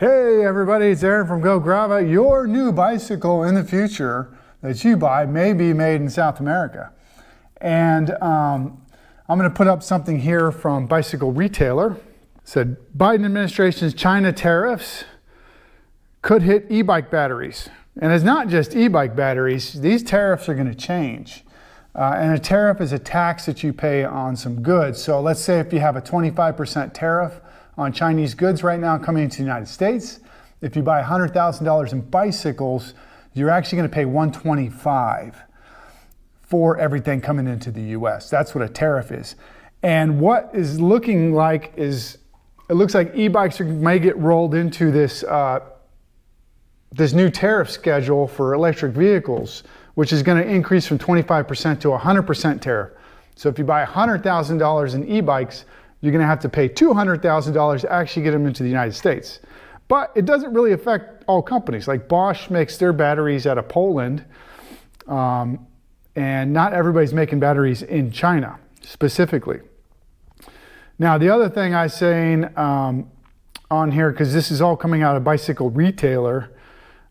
Hey everybody, it's Aaron from Go Grava. Your new bicycle in the future that you buy may be made in South America. And I'm going to put up something here from Bicycle Retailer. It said, Biden administration's China tariffs could hit e-bike batteries. And it's not just e-bike batteries. These tariffs are going to change. And a tariff is a tax that you pay on some goods. So let's say if you have a 25% tariff on Chinese goods right now coming into the United States, if you buy $100,000 in bicycles, you're actually going to pay $125,000 for everything coming into the US. That's what a tariff is. And what is looking like is, it looks like e-bikes may get rolled into this, this new tariff schedule for electric vehicles, which is going to increase from 25% to 100% tariff. So if you buy $100,000 in e-bikes, you're going to have to pay $200,000 to actually get them into the United States. But it doesn't really affect all companies. Like Bosch makes their batteries out of Poland, and not everybody's making batteries in China specifically. Now, the other thing I'm saying on here, because this is all coming out of Bicycle Retailer,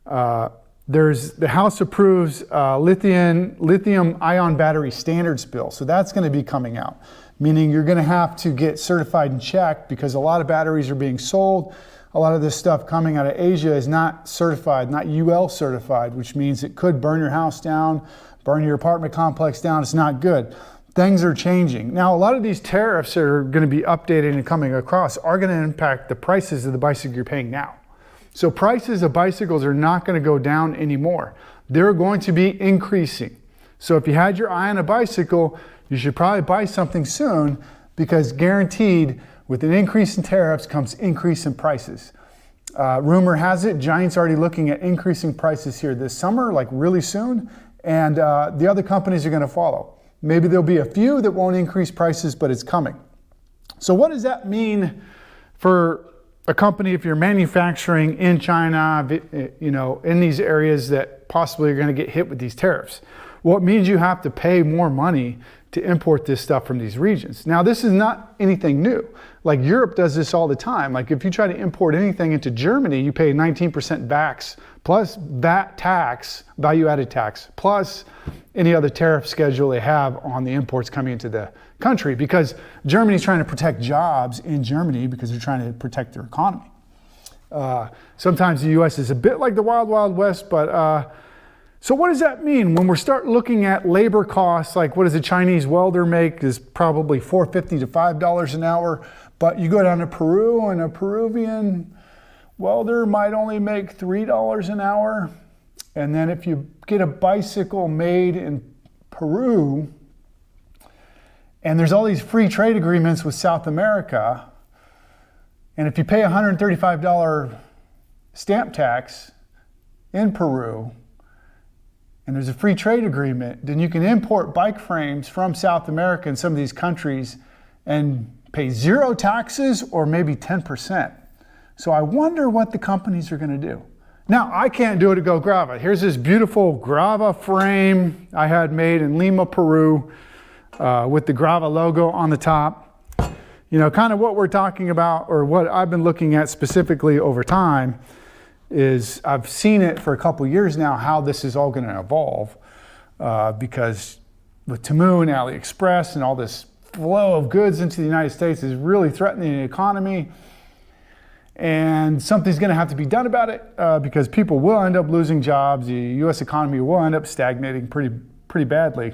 the House approves lithium-ion battery standards bill. So that's going to be coming out, meaning you're going to have to get certified and checked because a lot of batteries are being sold. A lot of this stuff coming out of Asia is not certified, not UL certified, which means it could burn your house down, burn your apartment complex down. It's not good. Things are changing. Now, a lot of these tariffs that are going to be updated and coming across are going to impact the prices of the bicycle you're paying now. So prices of bicycles are not going to go down anymore. They're going to be increasing. So if you had your eye on a bicycle, you should probably buy something soon, because guaranteed with an increase in tariffs comes increase in prices. Rumor has it, Giant's already looking at increasing prices here this summer, like really soon, and the other companies are going to follow. Maybe there'll be a few that won't increase prices, but it's coming. So what does that mean for a company if you're manufacturing in China, you know, in these areas that possibly are going to get hit with these tariffs? Well, it means you have to pay more money to import this stuff from these regions. Now, this is not anything new. Like Europe does this all the time. Like if you try to import anything into Germany, you pay 19% VAX plus VAT tax, value-added tax, plus any other tariff schedule they have on the imports coming into the country, because Germany's trying to protect jobs in Germany because they're trying to protect their economy. Sometimes the US is a bit like the Wild Wild West, but so what does that mean when we start looking at labor costs? Like what does a Chinese welder make is probably $4.50 to $5 an hour, but you go down to Peru and a Peruvian welder might only make $3 an hour. And then if you get a bicycle made in Peru, and there's all these free trade agreements with South America, and if you pay $135 stamp tax in Peru, and there's a free trade agreement, then you can import bike frames from South America and some of these countries and pay zero taxes or maybe 10%. So I wonder what the companies are going to do. Now, I can't do it at Go Grava. Here's this beautiful Grava frame I had made in Lima, Peru, with the Grava logo on the top. You know, kind of what we're talking about, or what I've been looking at specifically over time, is I've seen it for a couple years now, how this is all going to evolve, because with Temu and AliExpress and all this flow of goods into the United States is really threatening the economy. And something's going to have to be done about it, because people will end up losing jobs. The U.S. economy will end up stagnating pretty badly.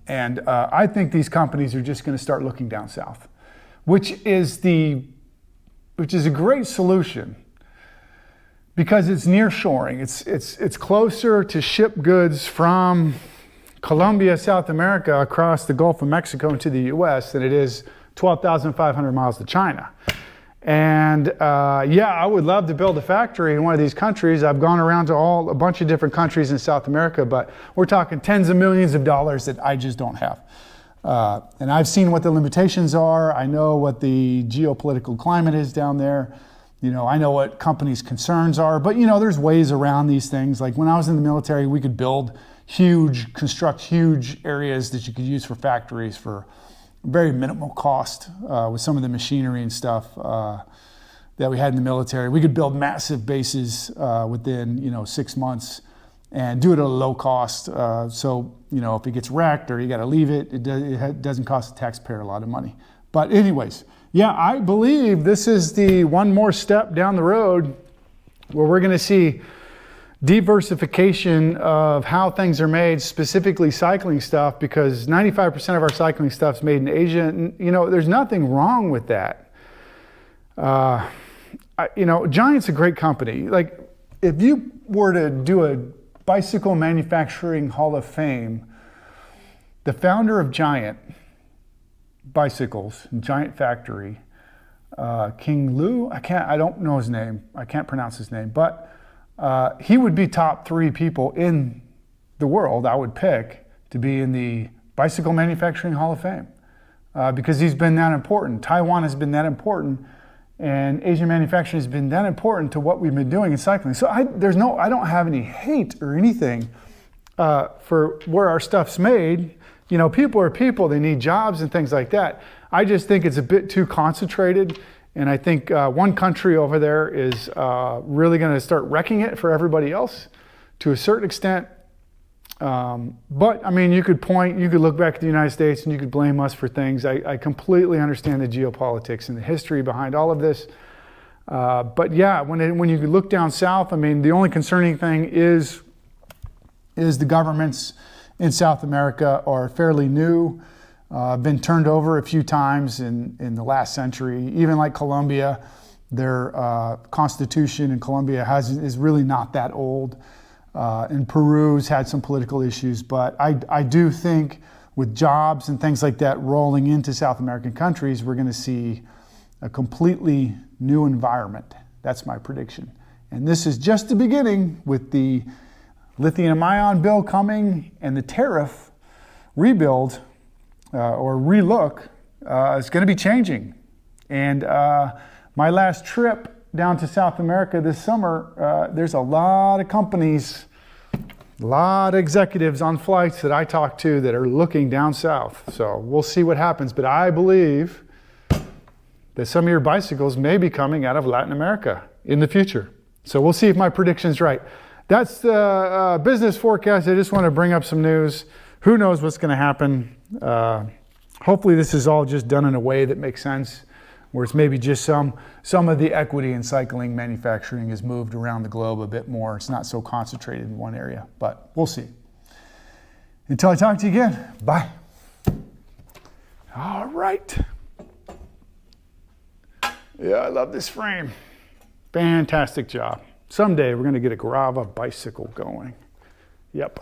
And I think these companies are just going to start looking down south, which is a great solution, because it's nearshoring. It's closer to ship goods from Colombia, South America, across the Gulf of Mexico into the U.S. than it is 12,500 miles to China. And yeah, I would love to build a factory in one of these countries. I've gone around to a bunch of different countries in South America, but we're talking tens of millions of dollars that I just don't have. And I've seen what the limitations are. I know what the geopolitical climate is down there. You know, I know what companies' concerns are, but you know, there's ways around these things. Like when I was in the military, we could construct huge areas that you could use for factories for very minimal cost with some of the machinery and stuff. that we had in the military. We could build massive bases within 6 months and do it at a low cost. So if it gets wrecked or you got to leave it, it doesn't cost the taxpayer a lot of money. But anyways, yeah, I believe this is the one more step down the road where we're going to see diversification of how things are made, specifically cycling stuff, because 95% of our cycling stuff is made in Asia. And, there's nothing wrong with that. Giant's a great company. Like, if you were to do a bicycle manufacturing Hall of Fame, the founder of Giant Bicycles, Giant Factory, King Lu, I don't know his name. I can't pronounce his name, but he would be top 3 people in the world I would pick to be in the Bicycle Manufacturing Hall of Fame because he's been that important. Taiwan has been that important, and Asian manufacturing has been that important to what we've been doing in cycling. So I don't have any hate or anything for where our stuff's made. People are people, they need jobs and things like that. I just think it's a bit too concentrated. And I think one country over there is really going to start wrecking it for everybody else to a certain extent. But I mean, you could look back at the United States and you could blame us for things. I completely understand the geopolitics and the history behind all of this. But yeah, when you look down south, I mean, the only concerning thing is the governments in South America are fairly new. Been turned over a few times in the last century. Even like Colombia, their constitution in Colombia is really not that old. And Peru's had some political issues, but I do think with jobs and things like that rolling into South American countries, we're going to see a completely new environment. That's my prediction. And this is just the beginning with the lithium-ion bill coming and the tariff rebuild or relook is going to be changing. And my last trip down to South America this summer, there's a lot of companies, a lot of executives on flights that I talk to that are looking down south. So we'll see what happens. But I believe that some of your bicycles may be coming out of Latin America in the future. So we'll see if my prediction's right. That's the business forecast. I just want to bring up some news. Who knows what's going to happen? Hopefully this is all just done in a way that makes sense, where it's maybe just some of the equity in cycling manufacturing is moved around the globe a bit more. It's not so concentrated in one area, but we'll see. Until I talk to you again, bye. All right. Yeah, I love this frame. Fantastic job. Someday we're going to get a Grava bicycle going. Yep.